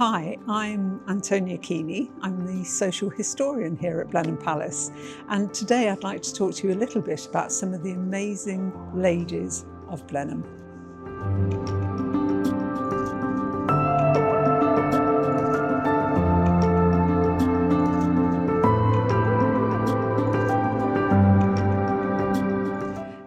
Hi, I'm Antonia Keaney. I'm the social historian here at Blenheim Palace, and today I'd like to talk to you a little bit about some of the amazing ladies of Blenheim.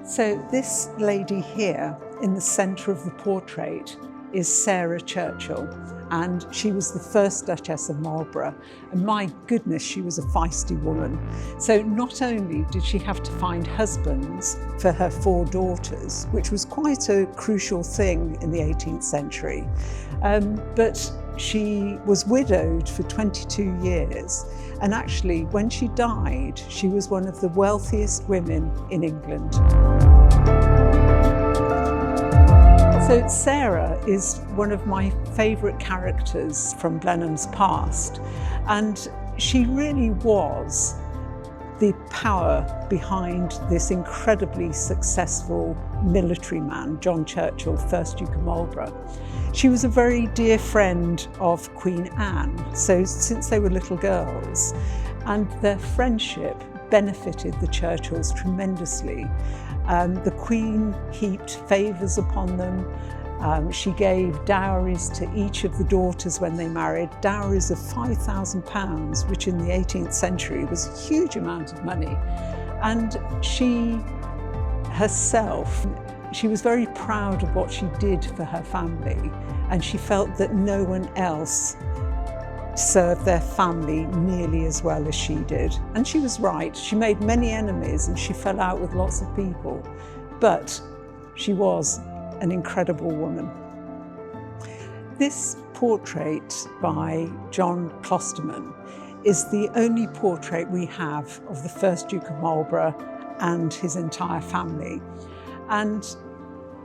So this lady here in the centre of the portrait is Sarah Churchill, and she was the first Duchess of Marlborough, and my goodness, she was a feisty woman. So not only did she have to find husbands for her 4 daughters, which was quite a crucial thing in the 18th century, but she was widowed for 22 years, and actually when she died, she was one of the wealthiest women in England. So Sarah is one of my favourite characters from Blenheim's past, and she really was the power behind this incredibly successful military man, John Churchill, 1st Duke of Marlborough. She was a very dear friend of Queen Anne, so since they were little girls, and their friendship benefited the Churchills tremendously. The Queen heaped favours upon them. She gave dowries to each of the daughters when they married, dowries of £5,000, which in the 18th century was a huge amount of money. And she herself, she was very proud of what she did for her family, and she felt that no one else served their family nearly as well as she did. And she was right. She made many enemies and she fell out with lots of people, but she was an incredible woman. This portrait by John Closterman is the only portrait we have of the 1st Duke of Marlborough and his entire family. And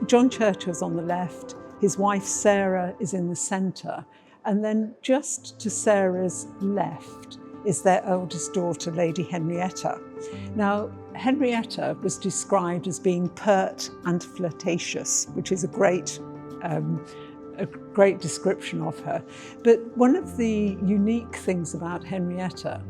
John Churchill's on the left, his wife Sarah is in the centre, and then just to Sarah's left is their eldest daughter, Lady Henrietta. Now, Henrietta was described as being pert and flirtatious, which is a great description of her. But one of the unique things about Henrietta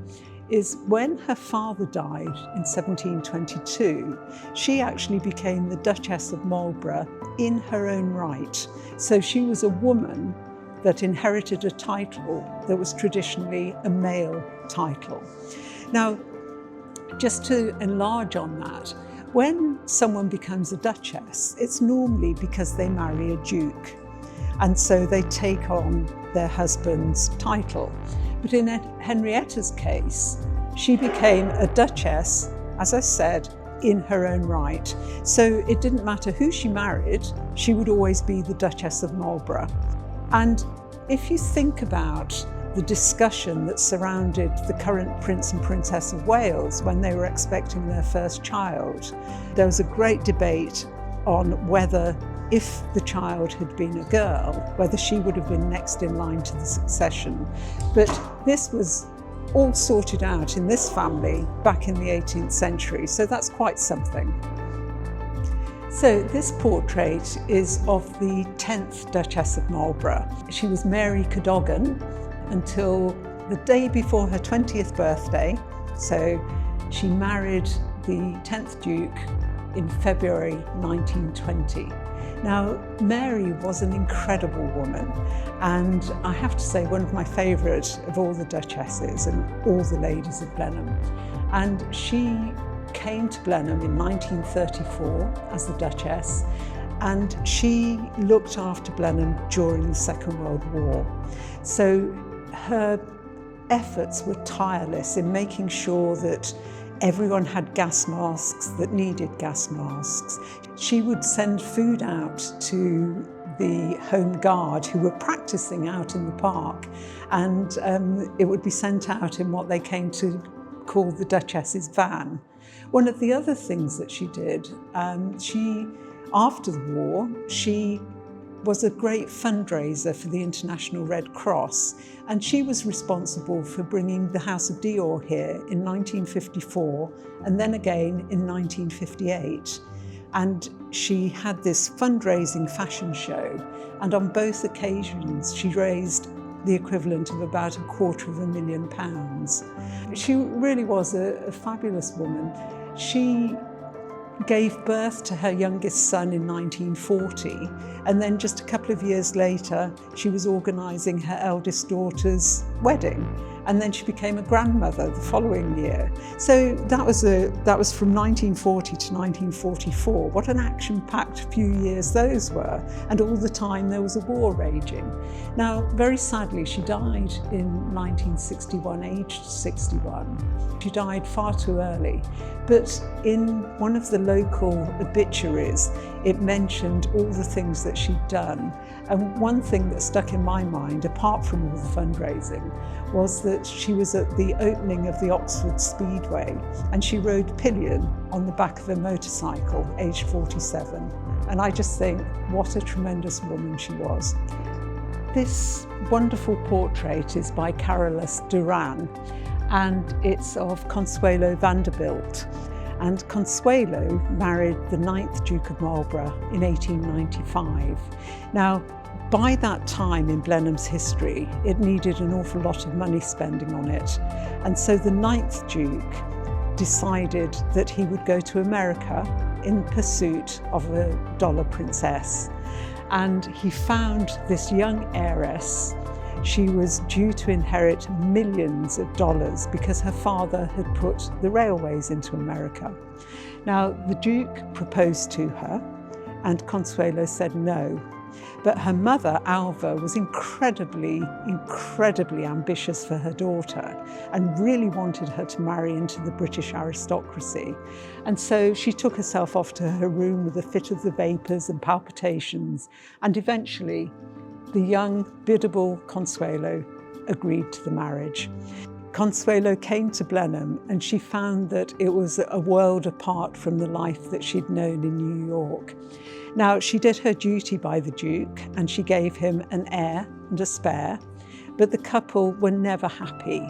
is when her father died in 1722, she actually became the Duchess of Marlborough in her own right. So she was a woman that inherited a title that was traditionally a male title. Now, just to enlarge on that, when someone becomes a duchess, it's normally because they marry a duke, and so they take on their husband's title. But in Henrietta's case, she became a duchess, as I said, in her own right. So it didn't matter who she married, she would always be the Duchess of Marlborough. And if you think about the discussion that surrounded the current Prince and Princess of Wales when they were expecting their first child, there was a great debate on whether, if the child had been a girl, whether she would have been next in line to the succession. But this was all sorted out in this family back in the 18th century, so that's quite something. So this portrait is of the 10th Duchess of Marlborough. She was Mary Cadogan until the day before her 20th birthday. So she married the 10th Duke in February 1920. Now, Mary was an incredible woman, and I have to say one of my favourite of all the duchesses and all the ladies of Blenheim. And she came to Blenheim in 1934 as the Duchess, and she looked after Blenheim during the Second World War. So her efforts were tireless in making sure that everyone had gas masks that needed gas masks. She would send food out to the Home Guard who were practicing out in the park, and it would be sent out in what they came to call the Duchess's van. One of the other things that she did, after the war, she was a great fundraiser for the International Red Cross, and she was responsible for bringing the House of Dior here in 1954 and then again in 1958. And she had this fundraising fashion show, and on both occasions she raised the equivalent of about £250,000. She really was a fabulous woman. She gave birth to her youngest son in 1940, and then just a couple of years later she was organising her eldest daughter's wedding, and then she became a grandmother the following year. So that was from 1940 to 1944. What an action-packed few years those were, and all the time there was a war raging. Now, very sadly, she died in 1961, aged 61. She died far too early, but in one of the local obituaries, it mentioned all the things that she'd done. And one thing that stuck in my mind, apart from all the fundraising, was that she was at the opening of the Oxford Speedway and she rode pillion on the back of a motorcycle, aged 47. And I just think, what a tremendous woman she was. This wonderful portrait is by Carolus Duran, and it's of Consuelo Vanderbilt. And Consuelo married the 9th Duke of Marlborough in 1895. Now, by that time in Blenheim's history, it needed an awful lot of money spending on it. And so the 9th Duke decided that he would go to America in pursuit of a dollar princess. And he found this young heiress. She was due to inherit millions of dollars because her father had put the railways into America. Now, the Duke proposed to her and Consuelo said no. But her mother, Alva, was incredibly ambitious for her daughter and really wanted her to marry into the British aristocracy. And so she took herself off to her room with a fit of the vapours and palpitations, and eventually the young, biddable Consuelo agreed to the marriage. Consuelo came to Blenheim and she found that it was a world apart from the life that she'd known in New York. Now, she did her duty by the Duke and she gave him an heir and a spare, but the couple were never happy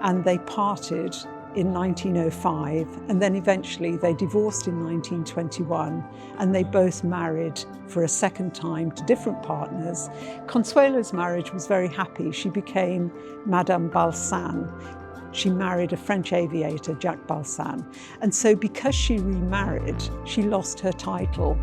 and they parted in 1905, and then eventually they divorced in 1921 and they both married for a second time to different partners. Consuelo's marriage was very happy. She became Madame Balsan. She married a French aviator, Jacques Balsan. And so because she remarried, she lost her title.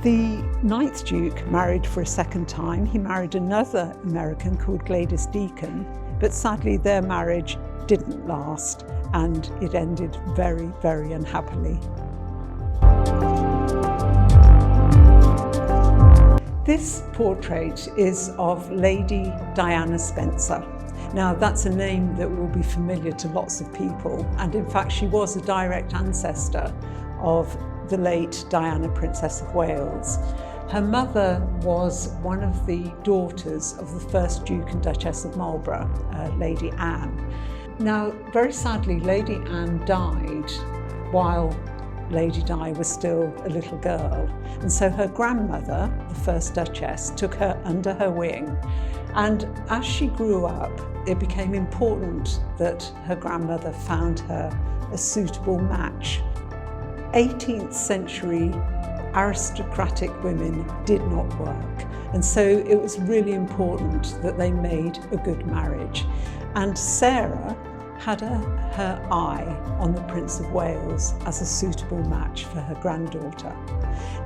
The 9th Duke married for a second time. He married another American called Gladys Deacon, but sadly their marriage didn't last and it ended very, very unhappily. This portrait is of Lady Diana Spencer. Now, that's a name that will be familiar to lots of people, and in fact she was a direct ancestor of the late Diana, Princess of Wales. Her mother was one of the daughters of the first Duke and Duchess of Marlborough, Lady Anne. Now, very sadly, Lady Anne died while Lady Di was still a little girl. And so her grandmother, the first Duchess, took her under her wing. And as she grew up, it became important that her grandmother found her a suitable match. 18th century aristocratic women did not work. And so it was really important that they made a good marriage. And Sarah had her eye on the Prince of Wales as a suitable match for her granddaughter.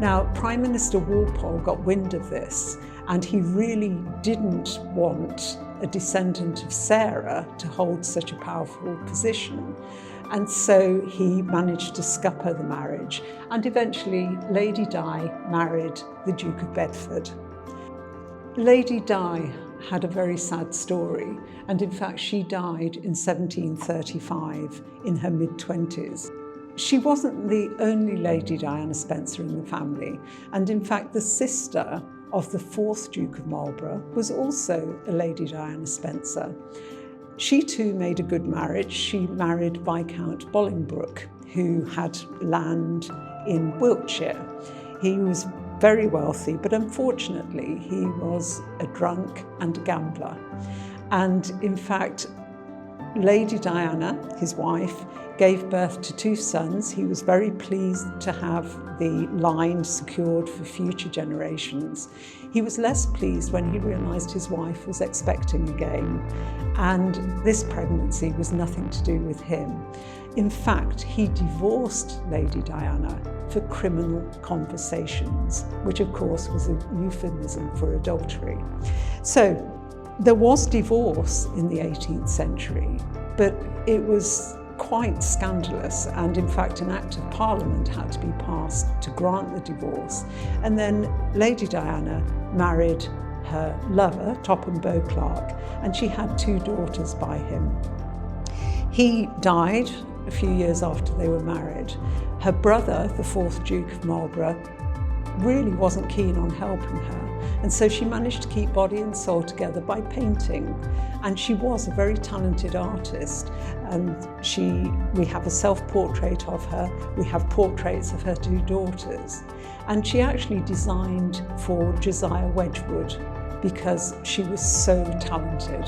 Now, Prime Minister Walpole got wind of this, and he really didn't want a descendant of Sarah to hold such a powerful position. And so he managed to scupper the marriage, and eventually Lady Di married the Duke of Bedford. Lady Di had a very sad story, and in fact she died in 1735 in her mid-20s. She wasn't the only Lady Diana Spencer in the family, and in fact the sister of the 4th Duke of Marlborough was also a Lady Diana Spencer. She too made a good marriage. She married Viscount Bolingbroke, who had land in Wiltshire. He was very wealthy, but unfortunately he was a drunk and a gambler. And in fact, Lady Diana, his wife, gave birth to 2 sons. He was very pleased to have the line secured for future generations. He was less pleased when he realised his wife was expecting again, and this pregnancy was nothing to do with him. In fact, he divorced Lady Diana for criminal conversations, which of course was a euphemism for adultery. So there was divorce in the 18th century, but it was quite scandalous, and in fact an Act of Parliament had to be passed to grant the divorce. And then Lady Diana married her lover, Topham Beauclerk, and she had 2 daughters by him. He died a few years after they were married. Her brother, the 4th Duke of Marlborough, really wasn't keen on helping her, and so she managed to keep body and soul together by painting. And she was a very talented artist, and we have a self-portrait of her, we have portraits of her 2 daughters, and she actually designed for Josiah Wedgwood because she was so talented.